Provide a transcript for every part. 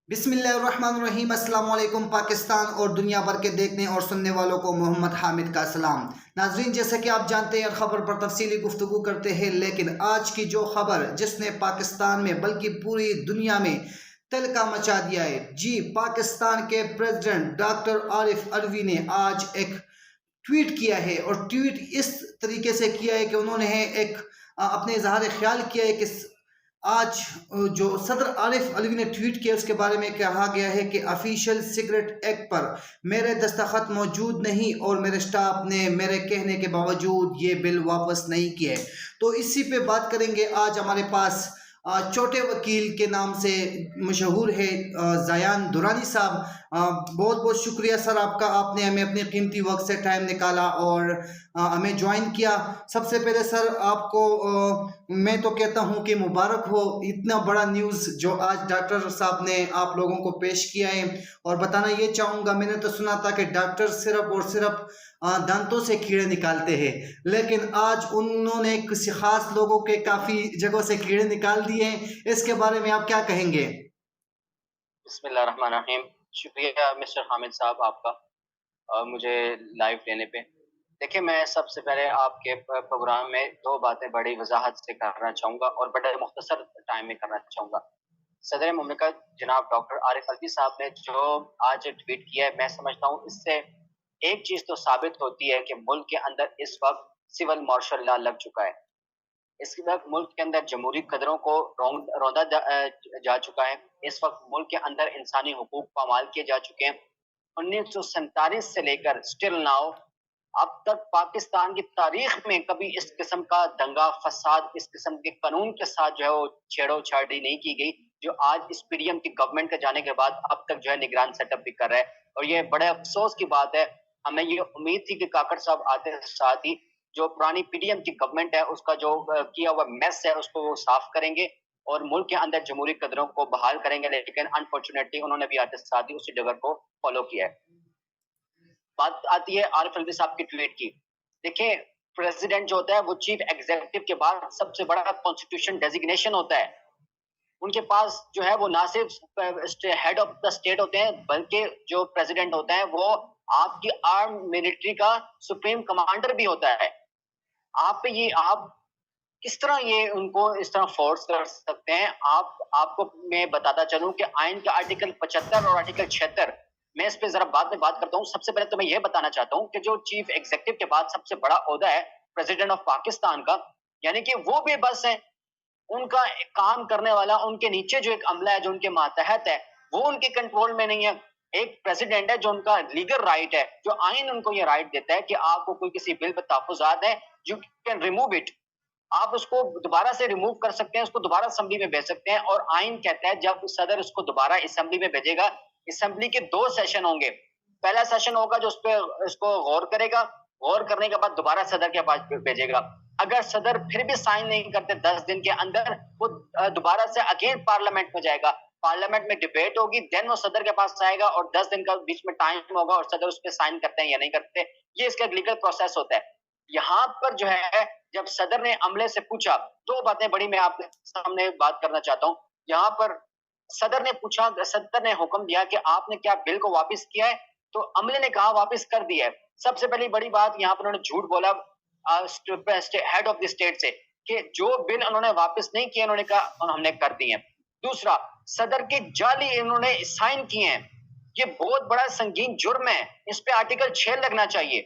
بسم اللہ الرحمن الرحیم۔ السلام علیکم پاکستان اور دنیا بھر کے دیکھنے اور سننے والوں کو محمد حامد کا سلام۔ ناظرین، جیسا کہ آپ جانتے ہیں خبر پر تفصیلی گفتگو کرتے ہیں، لیکن آج کی جو خبر جس نے پاکستان میں بلکہ پوری دنیا میں تہلکہ مچا دیا ہے، جی پاکستان کے پریزیڈنٹ ڈاکٹر عارف علوی نے آج ایک ٹویٹ کیا ہے، اور ٹویٹ اس طریقے سے کیا ہے کہ انہوں نے ایک اپنے اظہار خیال کیا ہے کہ آج جو صدر عارف علوی نے ٹویٹ کیا اس کے بارے میں کہا گیا ہے کہ آفیشیل سگریٹ ایکٹ پر میرے دستخط موجود نہیں اور میرے سٹاف نے میرے کہنے کے باوجود یہ بل واپس نہیں کیا ہے۔ تو اسی پہ بات کریں گے۔ آج ہمارے پاس چھوٹے وکیل کے نام سے مشہور ہے زیان دورانی صاحب۔ بہت بہت شکریہ سر آپ کا، آپ نے ہمیں اپنے قیمتی وقت سے ٹائم نکالا اور ہمیں جوائن کیا۔ سب سے پہلے سر آپ کو میں تو کہتا ہوں کہ مبارک ہو، اتنا بڑا نیوز جو آج ڈاکٹر صاحب نے آپ لوگوں کو پیش کیا ہے۔ اور بتانا یہ چاہوں گا، میں نے تو سنا تھا کہ ڈاکٹر صرف اور صرف دانتوں سے کیڑے نکالتے ہیں، لیکن آج انہوں نے کسی خاص لوگوں کے کافی جگہوں سے کیڑے نکال دیے ہیں۔ اس کے بارے میں آپ کیا کہیں گے؟ بسم اللہ الرحمن الرحیم۔ شکریہ مسٹر حامد صاحب آپ کا مجھے لائیو لینے پہ۔ دیکھیں، میں سب سے پہلے آپ کے پروگرام میں دو باتیں بڑی وضاحت سے کرنا چاہوں گا اور بڑے مختصر ٹائم میں کرنا چاہوں گا۔ صدر مملکت جناب ڈاکٹر عارف علوی صاحب نے جو آج ٹویٹ کیا ہے، میں سمجھتا ہوں اس سے ایک چیز تو ثابت ہوتی ہے کہ ملک کے اندر اس وقت سول مارشل لا لگ چکا ہے۔ اس وقت ملک کے اندر جمہوری قدروں کو روندا جا چکا ہے۔ اس وقت ملک کے اندر انسانی حقوق پامال کیے جا چکے ہیں۔ 1947 سے لے کر اسٹل ناؤ اب تک پاکستان کی تاریخ میں کبھی اس قسم کا دنگا فساد، اس قسم کے قانون کے ساتھ جو ہے وہ چھیڑو چھاڑی نہیں کی گئی، جو آج اس پی ڈی ایم کی گورنمنٹ کے جانے کے بعد اب تک جو ہے نگران سیٹ اپ بھی کر رہا ہے۔ اور یہ بڑے افسوس کی بات ہے، ہمیں یہ امید تھی کہ کاکڑ صاحب آتے ساتھ ہی جو پرانی پی ڈی ایم کی گورنمنٹ ہے اس کا جو کیا ہوا میس ہے اس کو وہ صاف کریں گے اور ملک کے اندر جمہوری قدروں کو بحال کریں گے، لیکن انفارچونیٹلی انہوں نے بھی آتے ساتھ ہی اسی ڈگر کو فالو کیا ہے۔ بات آتی ہے عارف علوی صاحب کی ٹویٹ کی۔ دیکھیں، پریزیڈنٹ جو ہوتا ہے وہ چیف ایگزیکٹو کے بعد سب سے بڑا کانسٹیٹیوشن ڈیزیگنیشن ہوتا ہے۔ ان کے پاس جو ہے وہ نہ صرف ہیڈ آف دا اسٹیٹ ہوتے ہیں، بلکہ جو پریزیڈنٹ ہوتا ہے وہ آپ کی آرم ملٹری کا سپریم کمانڈر بھی ہوتا ہے۔ آپ پہ یہ آپ کس طرح یہ ان کو اس طرح فورس کر سکتے ہیں؟ آپ کو میں بتاتا چلوں کہ آئین کا آرٹیکل 75 اور آرٹیکل 76، میں اس پہ ذرا بعد میں بات کرتا ہوں۔ سب سے پہلے تو میں یہ بتانا چاہتا ہوں کہ جو چیف ایگزیکٹو کے بعد سب سے بڑا عہدہ ہے پریزیڈنٹ آف پاکستان کا، یعنی کہ وہ بے بس ہیں، ان کا کام کرنے والا ان کے نیچے جو ایک عملہ ہے جو ان کے ماتحت ہے وہ ان کے کنٹرول میں نہیں ہے۔ ایک پریزیڈنٹ ہے جو ان کا لیگل رائٹ ہے، جو آئین ان کو یہ رائٹ دیتا ہے کہ آپ کو کوئی کسی بل پہ تحفظات ہے، یو کین ریموو اٹ، آپ اس کو دوبارہ سے ریموو کر سکتے ہیں، اس کو دوبارہ اسمبلی میں بھیج سکتے ہیں۔ اور آئین کہتا ہے جب صدر اس کو دوبارہ اسمبلی میں بھیجے گا، اسمبلی کے 2 سیشن ہوں گے۔ پہلا سیشن ہوگا جو اس کو غور کرے گا، غور کرنے کے بعد دوبارہ صدر کے پاس بھیجے گا۔ اگر صدر پھر بھی سائن نہیں کرتے 10 دن کے اندر، وہ دوبارہ سے اگین پارلیمنٹ میں جائے گا، پارلیمنٹ میں ڈیبیٹ ہوگی، دین وہ صدر کے پاس آئے گا اور 10 دن کا بیچ میں ٹائم ہوگا اور صدر اس پہ سائن کرتے ہیں یا نہیں کرتے۔ یہ اس کا لیگل پروسیس ہوتا ہے۔ یہاں پر جو ہے جب صدر نے عملے سے پوچھا، 2 باتیں بڑی میں آپ کے سامنے بات کرنا چاہتا ہوں۔ یہاں پر صدر نے پوچھا، صدر نے حکم دیا کہ آپ نے کیا بل کو واپس کیا ہے؟ تو عملے نے کہا واپس کر دیا ہے۔ سب سے پہلی بڑی بات یہاں پر انہوں نے جھوٹ بولا ہیڈ آف دی اسٹیٹ سے کہ جو بل انہوں نے واپس نہیں کیے، انہوں نے کہا ہم نے کر دی ہیں۔ دوسرا، صدر کے جعلی انہوں نے سائن کیے ہیں، یہ بہت بڑا سنگین جرم ہے، اس پہ آرٹیکل 6 لگنا چاہیے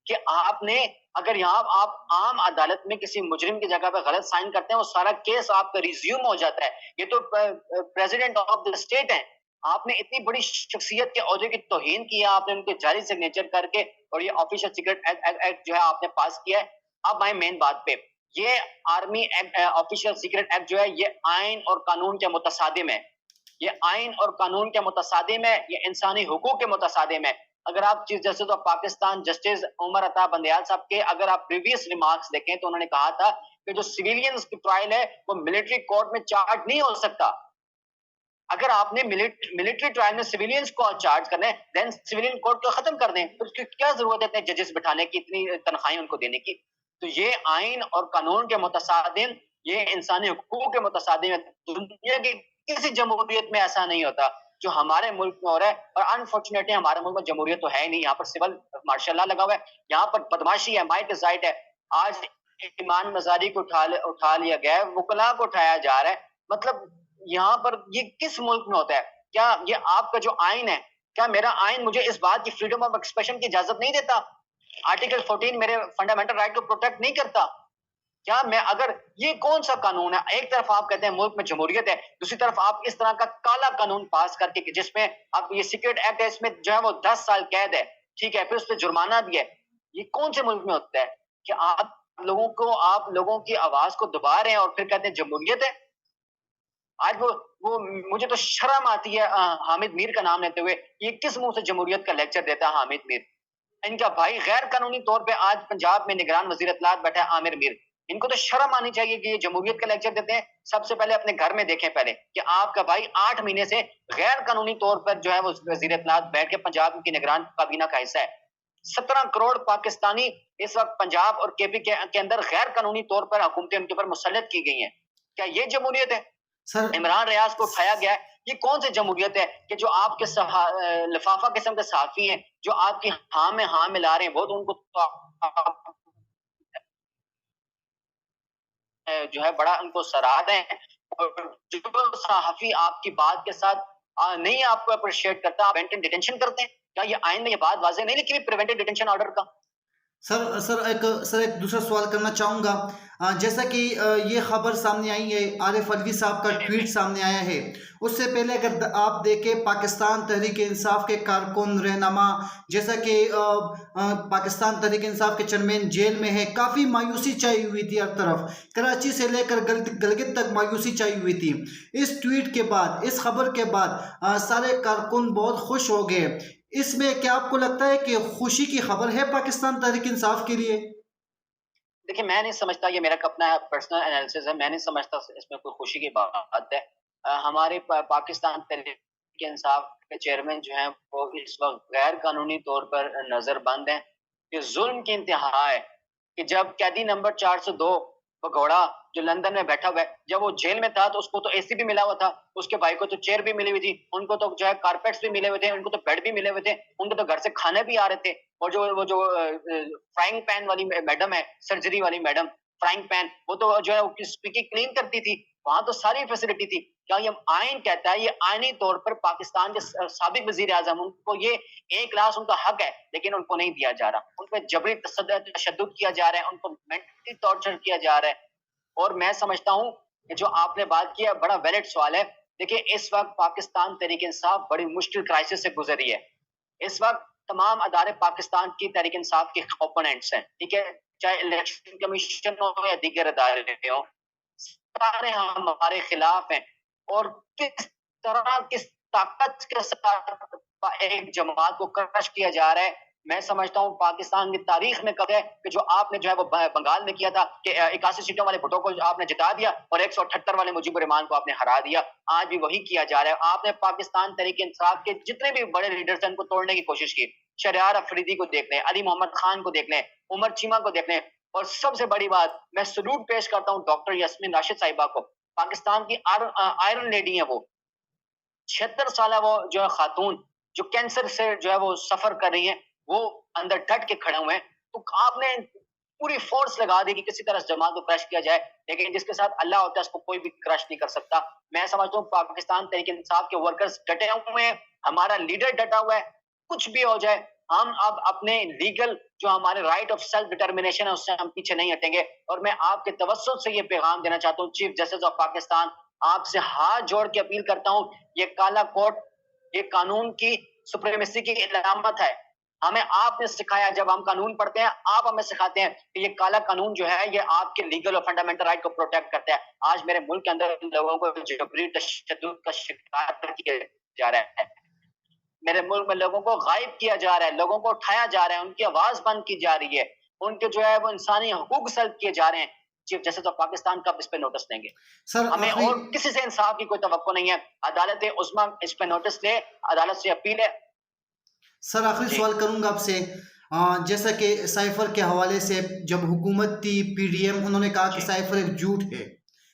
کہ آپ نے اگر یہاں آپ عام عدالت میں کسی مجرم کی جگہ پہ غلط سائن کرتے ہیں، وہ سارا کیس آپ کا ریزیوم ہو جاتا ہے۔ یہ تو پریزیڈنٹ آف دی اسٹیٹ ہیں، آپ نے اتنی بڑی شخصیت کے عہدے کی توہین کی ہے، آپ نے ان کے جعلی سگنیچر کر کے، اور یہ آفیشل سیکرٹ ایکٹ جو ہے آپ نے پاس کیا ہے۔ اب آئے مین بات پہ، یہ آرمی آفیشل سیکرٹ ایکٹ جو ہے یہ آئین اور قانون کے متصادم ہے، یہ آئین اور قانون کے متصادم ہے، یہ انسانی حقوق کے متصادم ہے۔ اگر آپ چیز جیسے تو پاکستان جسٹس عمر عطا بندیال صاحب کے اگر آپ پریویس ریمارکس دیکھیں تو انہوں نے کہا تھا کہ جو سویلینز کی ٹرائل ہے وہ ملٹری کورٹ میں چارج نہیں ہو سکتا۔ اگر آپ نے ملٹری ٹرائل میں سویلینز کو چارج کرنا ہے، دین سویلین کورٹ کو ختم کر دیں، پھر کیا ضرورت ہے اتنے ججز بٹھانے کی، اتنی تنخواہیں ان کو دینے کی؟ تو یہ آئین اور قانون کے متصادم، یہ انسانی حقوق کے متصادم ہے۔ دنیا کی کسی جمہوریت میں ایسا نہیں ہوتا جو ہمارے ملک میں ہو رہا ہے. اور انفارچونیٹلی ہمارے ملک میں جمہوریت تو ہے ہی نہیں. یہاں پر سول مارشل لا لگا ہوا ہے, یہاں پر بدماشی ہے, مائٹ زائٹ ہے. آج ایمان مزاری کو اٹھا لیا گیا ہے, وکلا کو اٹھایا جا رہا ہے. مطلب یہاں پر یہ کس ملک میں ہوتا ہے؟ کیا یہ آپ کا جو آئین ہے, کیا میرا آئین مجھے اس بات کی فریڈم آف ایکسپریشن کی اجازت نہیں دیتا؟ آرٹیکل 14 میرے فنڈامنٹل رائٹ کو پروٹیکٹ نہیں کرتا؟ کیا میں اگر یہ کون سا قانون ہے؟ ایک طرف آپ کہتے ہیں ملک میں جمہوریت ہے, دوسری طرف آپ اس طرح کا کالا قانون پاس کر کے جس میں آپ یہ سیکرٹ ایکٹ ہے, اس میں جو ہے وہ 10 سال قید ہے, ٹھیک ہے, پھر اس پہ جرمانہ بھی ہے. یہ کون سے ملک میں ہوتا ہے کہ آپ لوگوں کی آواز کو دبا رہے ہیں اور پھر کہتے ہیں جمہوریت ہے؟ آج وہ مجھے تو شرم آتی ہے حامد میر کا نام لیتے ہوئے. یہ کس منہ سے جمہوریت کا لیکچر دیتا ہے حامد میر؟ ان کا بھائی غیر قانونی طور پہ آج پنجاب میں نگران وزیر اطلاعات بیٹھا ہے عامر میر. ان کو تو شرم آنی چاہیے کہ یہ جمہوریت کا لیکچر دیتے ہیں. سب سے پہلے اپنے گھر میں دیکھیں پہلے کہ آپ کا بھائی 8 مہینے سے غیر قانونی طور پر جو ہے وہ وزیر اطلاعات بیٹھ کے پنجاب کی نگران کابینہ کا حصہ ہے. 17 کروڑ پاکستانی اس وقت پنجاب اور کے پی کے اندر غیر قانونی طور پر حکومتیں ان کے اوپر مسلط کی گئی ہیں. کیا یہ جمہوریت ہے؟ عمران ریاض کو اٹھایا گیا ہے. یہ کون سی جمہوریت ہے کہ جو آپ کے لفافہ قسم کے صحافی ہیں جو آپ کی ہاں میں ہاں ملا رہے ہیں, وہ تو ان کو جو ہے بڑا ان کو سراہتے ہیں, اور جو صحافی آپ کی بات کے ساتھ نہیں آپ کو اپریشیٹ کرتا, آپ پریونٹڈ ڈیٹینشن کرتے ہیں. کیا یہ آئین میں یہ بات واضح نہیں لکھی پریونٹڈ ڈیٹینشن آرڈر کا؟ سر ایک دوسرا سوال کرنا چاہوں گا. جیسا کہ یہ خبر سامنے آئی ہے, عارف علوی صاحب کا ٹویٹ سامنے آیا ہے. اس سے پہلے اگر آپ دیکھیں پاکستان تحریک انصاف کے کارکن رہنما, جیسا کہ پاکستان تحریک انصاف کے چیئرمین جیل میں ہے, کافی مایوسی چھائی ہوئی تھی ہر طرف, کراچی سے لے کر گلگت تک مایوسی چھائی ہوئی تھی. اس ٹویٹ کے بعد, اس خبر کے بعد سارے کارکن بہت خوش ہو گئے. اس میں کیا آپ کو لگتا ہے کہ خوشی کی خبر ہے پاکستان تحریک انصاف کے لیے؟ دیکھیں میں نہیں سمجھتا, یہ میرا اپنا پرسنل انالیسس ہے, میں نہیں سمجھتا اس میں کوئی خوشی کی بات ہے. ہمارے پاکستان تحریک انصاف کے چیئرمین جو ہیں وہ اس وقت غیر قانونی طور پر نظر بند ہیں. یہ ظلم کی انتہا ہے کہ جب قیدی نمبر 402 بگوڑا جو لندن میں بیٹھا ہوا ہے, جب وہ جیل میں تھا تو اس کو تو اے سی بھی ملا ہوا تھا, اس کے بھائی کو تو چیئر بھی ملی ہوئی تھی, ان کو تو جو ہے کارپیٹس بھی ملے ہوئے تھے, ان کو تو بیڈ بھی ملے ہوئے تھے, ان کو تو گھر سے کھانے بھی آ رہے تھے. اور وہ جو فرائنگ پین والی میڈم ہے, سرجری والی میڈم فرائنگ پین, وہ تو جو ہے اسپیکی کلین کرتی تھی, وہاں تو ساری فیسلٹی تھی. کیا یہ آئین کہتا ہے, یہ آئینی طور پر پاکستان کے سابق وزیر اعظم, ان کو یہ ایک کلاس ان کا حق ہے لیکن ان کو نہیں دیا جا رہا, ان پہ جبری تشدد کیا جا رہا ہے, ان کو مینٹلی ٹارچر کیا جا رہا ہے. اور میں سمجھتا ہوں کہ جو آپ نے بات کیا بڑا ویلڈ سوال ہے. دیکھیں اس وقت پاکستان تحریک انصاف بڑی مشکل کرائسس سے گزری ہے. اس وقت تمام ادارے پاکستان کی تحریک انصاف کے اوپوننٹس ہیں, ٹھیک ہے, چاہے الیکشن کمیشن ہو یا دیگر ادارے ہوں, سارے ہمارے خلاف ہیں. اور کس طرح کس طاقت کے ساتھ ایک جماعت کو کرش کیا جا رہا ہے, میں سمجھتا ہوں پاکستان کی تاریخ میں کب ہے کہ جو آپ نے جو ہے وہ بنگال میں کیا تھا کہ 81 سیٹوں والے بھٹو کو آپ نے جتا دیا اور 178 والے مجیب الرحمان کو آپ نے ہرا دیا, آج بھی وہی کیا جا رہا ہے. آپ نے پاکستان تحریک انصاف کے جتنے بھی بڑے لیڈرز ہیں ان کو توڑنے کی کوشش کی. شہریار افریدی کو دیکھ لیں, علی محمد خان کو دیکھ لیں, عمر چیمہ کو دیکھ لیں, اور سب سے بڑی بات میں سلوٹ پیش کرتا ہوں ڈاکٹر یاسمین راشد صاحبہ کو, پاکستان کی آئرن لیڈی ہیں. وہ 76 سالہ وہ جو ہے خاتون جو کینسر سے جو ہے وہ سفر کر رہی ہیں, وہ اندر ڈٹ کے کھڑے ہوئے ہیں. تو آپ نے پوری فورس لگا دی کہ کسی طرح جماعت کو کرش کیا جائے, لیکن جس کے ساتھ اللہ ہوتا ہے اس کو کوئی بھی کرش نہیں کر سکتا. میں سمجھتا ہوں پاکستان تحریک انصاف کے ورکرز ڈٹے ہوئے ہیں, ہمارا لیڈر ڈٹا ہوا ہے. کچھ بھی ہو جائے ہم اب اپنے لیگل جو ہمارے رائٹ آف سیلف ڈٹرمنیشن ہے اس سے ہم پیچھے نہیں ہٹیں گے. اور میں آپ کے توسط سے یہ پیغام دینا چاہتا ہوں چیف جسٹس آف پاکستان, آپ سے ہاتھ جوڑ کے اپیل کرتا ہوں, یہ کالا کوٹ یہ قانون کی سپریمیسی کی علامت ہے. ہمیں آپ نے سکھایا, جب ہم قانون پڑھتے ہیں آپ ہمیں سکھاتے ہیں کہ یہ کالا قانون جو ہے یہ آپ کے لیگل اور فنڈامنٹل رائٹ کو پروٹیکٹ کرتا ہے. آج میرے ملک کے اندر لوگوں کو جبری تشدد کا شکار کیا جا رہا ہے, میرے ملک میں لوگوں کو غائب کیا جا رہا ہے, لوگوں کو اٹھایا جا رہا ہے, ان کی آواز بند کی جا رہی ہے, ان کے جو ہے وہ انسانی حقوق سلب کیے جا رہے ہیں. چیف جسٹس آف پاکستان کب اس پہ نوٹس دیں گے؟ ہمیں اور کسی سے انصاف کی کوئی توقع نہیں ہے. عدالت عظمیٰ اس پہ نوٹس لے, عدالت سے اپیل ہے. سر آخری سوال کروں گا آپ سے, جیسا کہ سائفر کے حوالے سے جب حکومت تھی پی ڈی ایم, انہوں نے کہا کہ سائفر ایک جھوٹ ہے,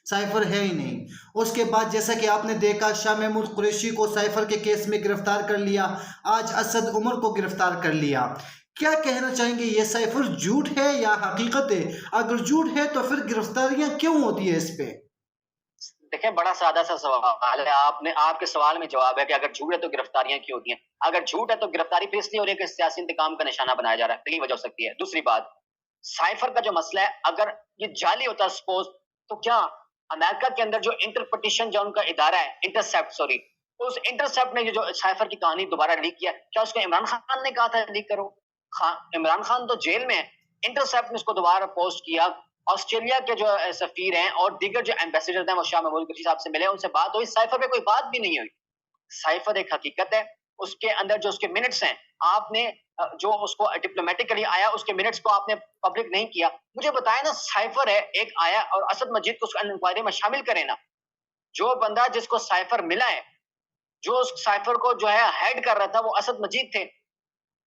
سائفر ہے ہی نہیں. اس کے بعد جیسا کہ آپ نے دیکھا شاہ محمود قریشی کو سائفر کے کیس میں گرفتار کر لیا, آج اسد عمر کو گرفتار کر لیا. کیا کہنا چاہیں گے, یہ سائفر جھوٹ ہے یا حقیقت ہے؟ اگر جھوٹ ہے تو پھر گرفتاریاں کیوں ہوتی ہے اس پہ؟ دیکھیں بڑا سادہ سا سوال ہے, آپ کے سوال میں جواب ہے کہ اگر جھوٹ ہے تو گرفتاریاں کیوں ہوتی ہیں. اگر جھوٹ ہے تو گرفتاری پھر اس لیے ہو رہی ہے کہ سیاسی انتقام کا نشانہ بنایا جا رہا ہے, پہلی وجہ ہو سکتی ہے. دوسری بات, سائفر کا جو مسئلہ ہے اگر یہ جعلی ہوتا سپوز, تو کیا امریکہ کے اندر جو انٹرپٹیشن جو ان کا ادارہ ہے, اس انٹرسیپٹ نے جو سائفر کی کہانی دوبارہ لیک کیا, کیا اس کو عمران خان نے کہا تھا لیک کرو؟ عمران خان تو جیل میں ہے, انٹرسیپٹ نے اس کو دوبارہ پوسٹ کیا. آسٹریلیا کے جو سفیر ہیں اور دیگر جو ایمبیسیڈر ہیں وہ شاہ محمود قریشی صاحب سے ملے, ان سے بات ہوئی, سائفر پہ کوئی بات بھی نہیں ہوئی. سائفر ایک حقیقت ہے, اس کے اندر جو اس کے منٹس ہیں, آپ نے جو اس کو ڈپلومیٹکلی آیا اس کے منٹس کو آپ نے پبلک نہیں کیا. مجھے بتائیں نا, سائفر ہے ایک آیا اور اسد مجید کو اس انکوائری میں شامل کریں نا. جو بندہ جس کو سائفر ملا ہے, جو اس سائفر کو جو ہے ہیڈ کر رہا تھا, وہ اسد مجید تھے.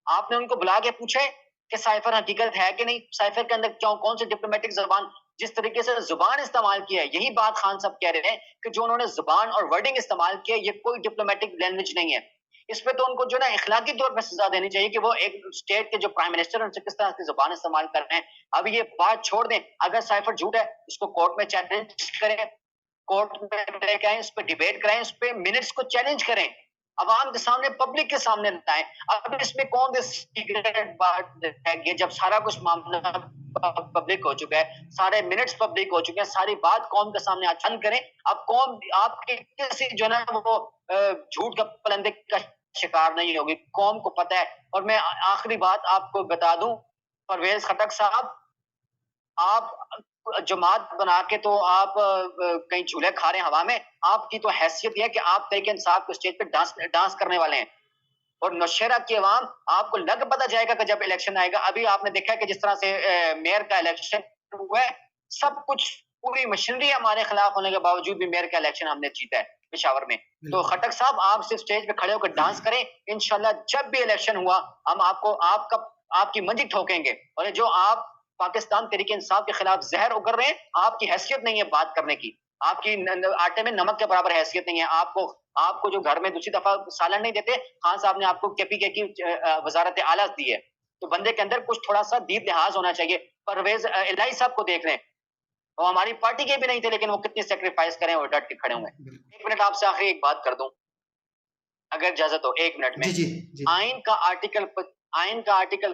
آپ نے ان کو بلا کے پوچھے کہ سائفر حقیقت ہے کہ نہیں, سائفر کے اندر کون سی ڈپلومیٹک زبان, جس طریقے سے زبان استعمال کی ہے, یہی بات خان صاحب کہہ رہے ہیں کہ جو انہوں نے زبان اور ورڈنگ استعمال کی ہے یہ کوئی ڈپلومیٹک لینگویج نہیں ہے. اس پہ تو ان کو جو نا اخلاقی طور پہ سزا دینی چاہیے کہ وہ ایک اسٹیٹ کے جو پرائم منسٹر ہیں ان سے کس طرح کی زبان استعمال کر رہے ہیں. اب یہ بات چھوڑ دیں, اگر سائفر جھوٹ ہے اس کو کورٹ میں چیلنج کریں, کورٹ میں لے کے آئیں, اس پہ ڈیبیٹ کرائیں, اس پہ منٹس کو چیلنج کریں, عوام کے سامنے, پبلک کے سامنے لائیں. اب اس میں کون سی سیکریٹ بات ہے, جب سارا کچھ معاملہ پبلک ہو چکا ہے, سارے منٹس پبلک ہو چکے ہیں, ساری بات قوم کے سامنے آچن کریں. اب قوم آپ کی کسی جو نا وہ جھوٹ کا پلندے کا شکار نہیں ہوگی, قوم کو پتہ ہے. اور میں آخری بات آپ کو بتا دوں, پرویز خٹک صاحب, آپ جماعت بنا کے تو آپ کہیں جھولے کھا رہے ہیں ہوا میں. آپ کی تو حیثیت یہ ہے کہ آپ تحریک انصاف کو اسٹیج پہ ڈانس کرنے والے ہیں, اور نوشہرہ کی عوام آپ کو لگ پتہ جائے گا کہ جب الیکشن آئے گا. ابھی آپ نے دیکھا کہ جس طرح سے میئر کا الیکشن ہوا ہے, سب کچھ پوری مشینری ہمارے خلاف ہونے کے باوجود بھی میئر کا الیکشن ہم نے جیتا ہے پشاور میں. تو خٹک صاحب آپ صرف اسٹیج پہ کھڑے ہو کر ڈانس کریں, انشاءاللہ جب بھی الیکشن ہوا ہم آپ کی منجی ٹھوکیں گے. اور جو آپ پاکستان تحریک انصاف کے خلاف زہر اگر رہے ہیں, آپ کی حیثیت نہیں ہے بات کرنے کی, آپ کی آٹے میں نمک کے برابر حیثیت نہیں ہے. آپ کو جو گھر میں دوسری دفعہ سالن نہیں دیتے, خان صاحب نے آپ کو کے پی کے کی وزارت اعلیٰ دی ہے, تو بندے کے اندر کچھ تھوڑا سا دید لحاظ ہونا چاہیے. پرویز الہی صاحب کو دیکھ لیں, وہ ہماری پارٹی کے بھی نہیں تھے, لیکن وہ کتنی سیکریفائس کریں اور ڈٹ کے کھڑے ہوئے. ایک منٹ آپ سے آخری ایک بات کر دوں اگر اجازت ہو, ایک منٹ میں. جی. آئین کا آرٹیکل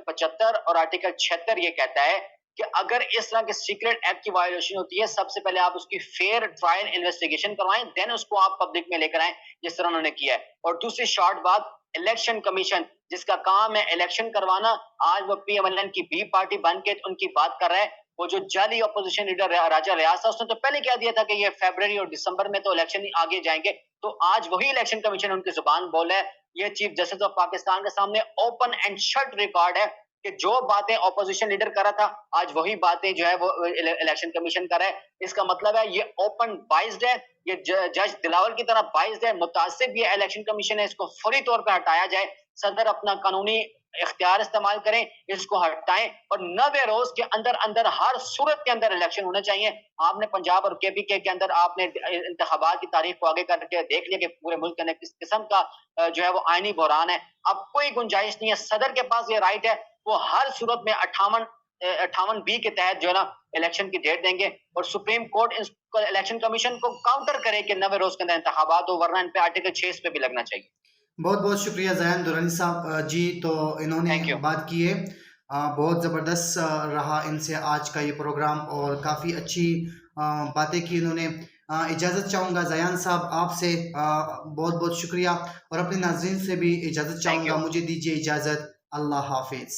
75 اور آرٹیکل 76 یہ کہتا ہے کہ اگر اس طرح کے سیکریٹ ایکٹ کی وائلیشن ہوتی ہے, سب سے پہلے آپ اس کی فیئر ٹرائل انویسٹیگیشن کروائیں, دین اس کو آپ پبلک میں لے کر آئیں جس طرح انہوں نے کیا ہے. اور دوسری شارٹ بات, الیکشن کمیشن جس کا کام ہے الیکشن کروانا, آج وہ پی ایم ایل این کی بی پارٹی بن کے ان کی بات کر رہا ہے. وہ جو جعلی اپوزیشن لیڈر راجہ ریاض, اس نے تو پہلے کہہ دیا تھا کہ یہ فیبرری اور دسمبر میں تو الیکشن آگے جائیں گے, تو آج وہی الیکشن کمیشن ان کی زبان بول ہے. یہ چیف جسٹس آف پاکستان کے سامنے اوپن اینڈ شٹ ریکارڈ ہے کہ جو باتیں اپوزیشن لیڈر کر رہا تھا, آج وہی باتیں جو ہے وہ الیکشن کمیشن کر رہا ہے. اس کا مطلب ہے یہ اوپن بائزڈ ہے, یہ جج دلاور کی طرح بائزڈ ہے, متعصب یہ الیکشن کمیشن ہے. اس کو فوری طور پہ ہٹایا جائے, صدر اپنا قانونی اختیار استعمال کریں, اس کو ہٹائیں, اور 90 روز کے اندر ہر صورت کے اندر الیکشن ہونے چاہیے. آپ نے پنجاب اور کے پی کے اندر آپ نے انتخابات کی تاریخ کو آگے کر کے دیکھ لیا کہ پورے ملک کے اندر کس قسم کا جو ہے وہ آئینی بحران ہے. اب کوئی گنجائش نہیں ہے, صدر کے پاس یہ رائٹ ہے, وہ ہر صورت میں 58B کے تحت جو ہے نا الیکشن کی ڈیٹ دیں گے, اور سپریم کورٹ الیکشن کمیشن کو کاؤنٹر کرے کہ 90 روز کے اندر انتخابات ہو, ورنہ ان پہ آرٹیکل 6 پہ بھی لگنا چاہیے. بہت بہت شکریہ زیان دورانی صاحب جی, تو انہوں نے بات کی ہے, بہت زبردست رہا ان سے آج کا یہ پروگرام, اور کافی اچھی باتیں کی انہوں نے. اجازت چاہوں گا زیان صاحب آپ سے, بہت بہت شکریہ, اور اپنے ناظرین سے بھی اجازت چاہوں گا. مجھے دیجیے اجازت, اللہ حافظ.